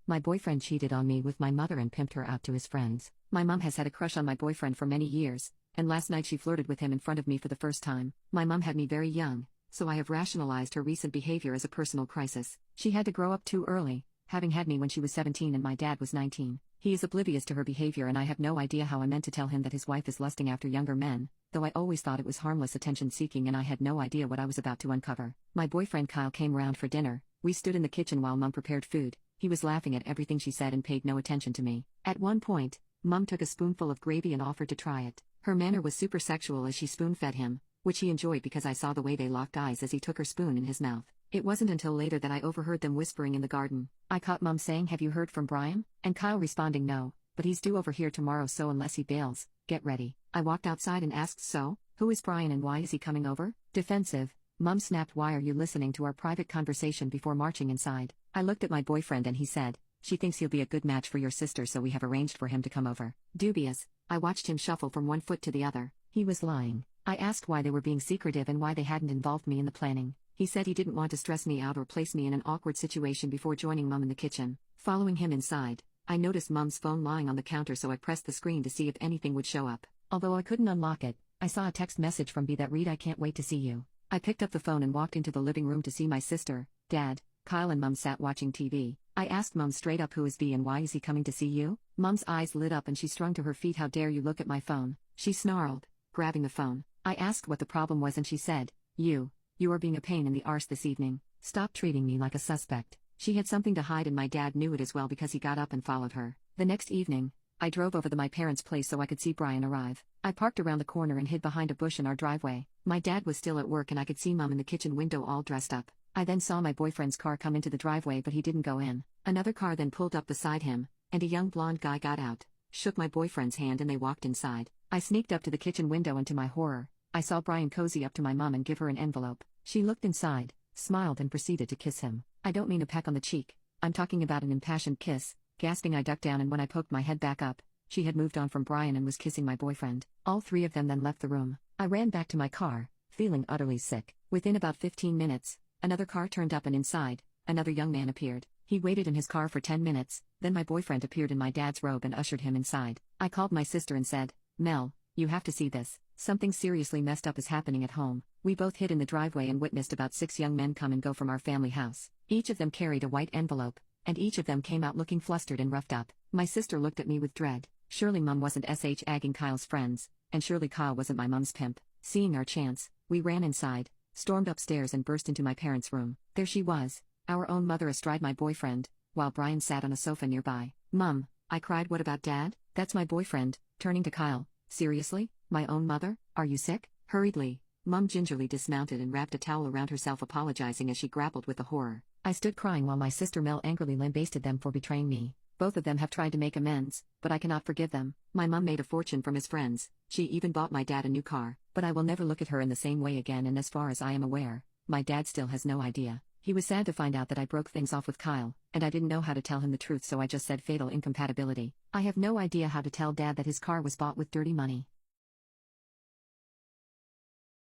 My boyfriend cheated on me with my mother and pimped her out to his friends. My mom has had a crush on my boyfriend for many years, and last night she flirted with him in front of me for the first time. My mom had me very young, so I have rationalized her recent behavior as a personal crisis. She had to grow up too early, having had me when she was 17 and my dad was 19. He is oblivious to her behavior and I have no idea how I meant to tell him that his wife is lusting after younger men, though I always thought it was harmless attention seeking and I had no idea what I was about to uncover. My boyfriend Kyle came round for dinner. We stood in the kitchen while Mom prepared food. He was laughing at everything she said and paid no attention to me. At one point, Mom took a spoonful of gravy and offered to try it. Her manner was super sexual as she spoon-fed him, which he enjoyed because I saw the way they locked eyes as he took her spoon in his mouth. It wasn't until later that I overheard them whispering in the garden. I caught Mom saying, "Have you heard from Brian?" And Kyle responding, "No, but he's due over here tomorrow, so unless he bails, get ready." I walked outside and asked, "So, who is Brian and why is he coming over?" Defensive, Mom snapped, "Why are you listening to our private conversation before marching inside?" I looked at my boyfriend and he said, "She thinks he'll be a good match for your sister, so we have arranged for him to come over." Dubious, I watched him shuffle from one foot to the other. He was lying. I asked why they were being secretive and why they hadn't involved me in the planning. He said he didn't want to stress me out or place me in an awkward situation before joining Mom in the kitchen. Following him inside, I noticed Mom's phone lying on the counter, so I pressed the screen to see if anything would show up. Although I couldn't unlock it, I saw a text message from B that read, "I can't wait to see you." I picked up the phone and walked into the living room to see my sister, Dad, Kyle and Mom sat watching TV. I asked Mom straight up, "Who is B and why is he coming to see you?" Mom's eyes lit up and she sprung to her feet. "How dare you look at my phone?" she snarled, grabbing the phone. I asked what the problem was and she said, You are being a pain in the arse this evening. Stop treating me like a suspect." She had something to hide and my dad knew it as well because he got up and followed her. The next evening, I drove over to my parents' place so I could see Brian arrive. I parked around the corner and hid behind a bush in our driveway. My dad was still at work and I could see Mom in the kitchen window all dressed up. I then saw my boyfriend's car come into the driveway but he didn't go in. Another car then pulled up beside him, and a young blonde guy got out, shook my boyfriend's hand and they walked inside. I sneaked up to the kitchen window and to my horror, I saw Brian cozy up to my mom and give her an envelope. She looked inside, smiled and proceeded to kiss him. I don't mean a peck on the cheek, I'm talking about an impassioned kiss. Gasping, I ducked down and when I poked my head back up, she had moved on from Brian and was kissing my boyfriend. All three of them then left the room. I ran back to my car, feeling utterly sick. Within about 15 minutes, another car turned up and inside, another young man appeared. He waited in his car for 10 minutes, then my boyfriend appeared in my dad's robe and ushered him inside. I called my sister and said, "Mel, you have to see this. Something seriously messed up is happening at home." We both hid in the driveway and witnessed about 6 young men come and go from our family house. Each of them carried a white envelope, and each of them came out looking flustered and roughed up. My sister looked at me with dread. Surely Mom wasn't agging Kyle's friends, and surely Kyle wasn't my mom's pimp. Seeing our chance, we ran inside, stormed upstairs and burst into my parents' room. There she was, our own mother astride my boyfriend, while Brian sat on a sofa nearby. "Mom," I cried, "what about Dad?" "That's my boyfriend," turning to Kyle. "Seriously? My own mother? Are you sick?" Hurriedly, Mom gingerly dismounted and wrapped a towel around herself, apologizing as she grappled with the horror. I stood crying while my sister Mel angrily lambasted them for betraying me. Both of them have tried to make amends, but I cannot forgive them. My mom made a fortune from his friends. She even bought my dad a new car, but I will never look at her in the same way again, and as far as I am aware, my dad still has no idea. He was sad to find out that I broke things off with Kyle, and I didn't know how to tell him the truth, so I just said fatal incompatibility. I have no idea how to tell Dad that his car was bought with dirty money.